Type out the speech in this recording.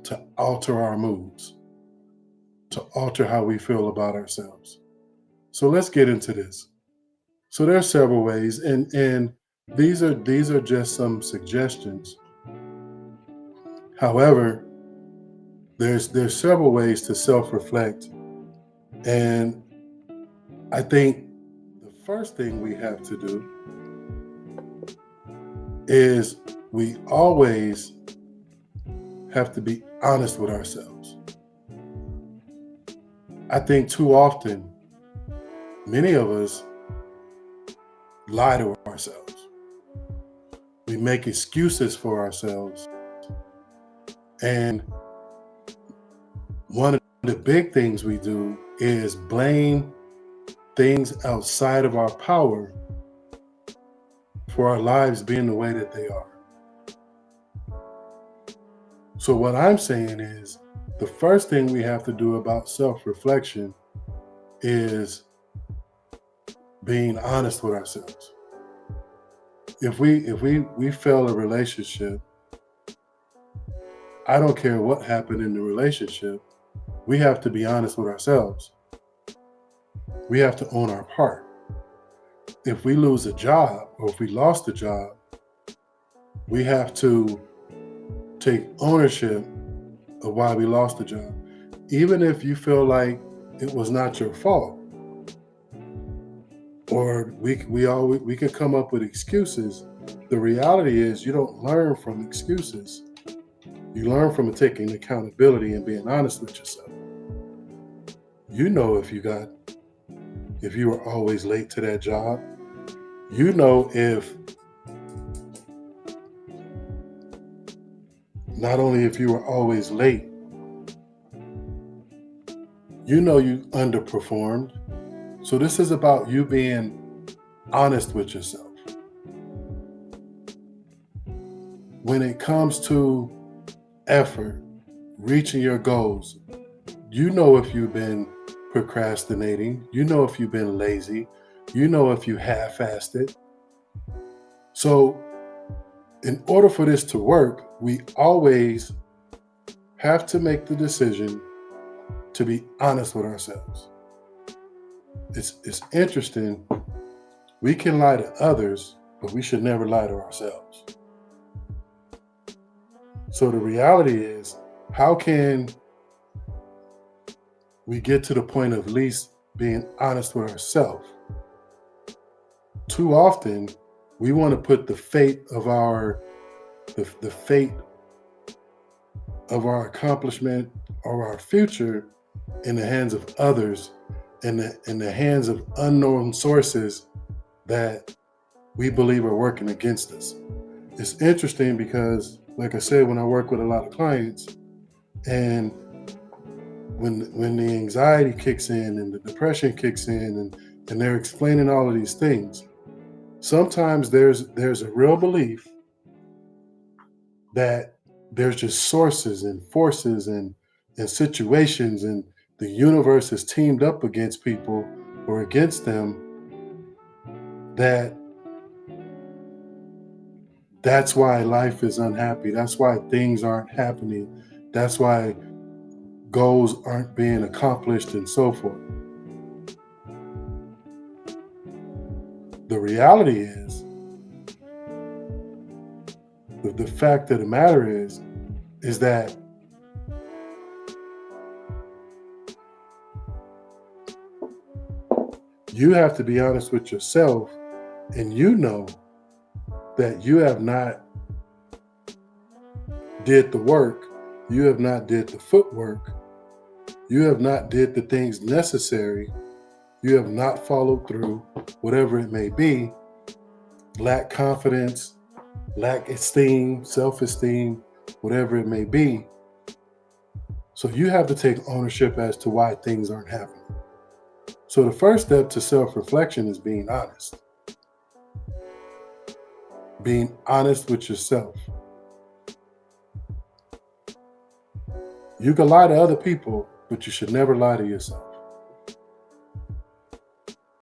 to alter our moods, to alter how we feel about ourselves. So let's get into this. So there's several ways, and these are just some suggestions. However, there's several ways to self-reflect, and I think the first thing we have to do is we always have to be honest with ourselves. I think too often, many of us lie to ourselves. We make excuses for ourselves. And one of the big things we do is blame things outside of our power for our lives being the way that they are. So what I'm saying is the first thing we have to do about self-reflection is being honest with ourselves. If we fail a relationship, I don't care what happened in the relationship, we have to be honest with ourselves. We have to own our part. If we lose a job or if we lost a job, we have to take ownership of why we lost the job. Even if you feel like it was not your fault, or we could come up with excuses. The reality is you don't learn from excuses. You learn from taking accountability and being honest with yourself. You know if you were always late to that job. You know if not only if you were always late, you know you underperformed. So this is about you being honest with yourself. When it comes to effort, reaching your goals, you know if you've been procrastinating, you know if you've been lazy, you know if you half-assed it. So in order for this to work, we always have to make the decision to be honest with ourselves. It's interesting. We can lie to others, but we should never lie to ourselves. So the reality is, how can we get to the point of least being honest with ourselves? Too often, we want to put the fate of our accomplishment or our future in the hands of others, in the hands of unknown sources that we believe are working against us. It's interesting because, like I said, when I work with a lot of clients, and when the anxiety kicks in and the depression kicks in, and they're explaining all of these things, sometimes there's a real belief that there's just sources and forces and situations, and the universe is teamed up against people or against them, that's why life is unhappy. That's why things aren't happening. That's why goals aren't being accomplished and so forth. The reality is, the fact of the matter is that you have to be honest with yourself, and you know that you have not did the work, you have not did the footwork, you have not did the things necessary, you have not followed through, whatever it may be, lack confidence, lack esteem, self-esteem, whatever it may be. So you have to take ownership as to why things aren't happening. So the first step to self-reflection is being honest. Being honest with yourself. You can lie to other people, but you should never lie to yourself.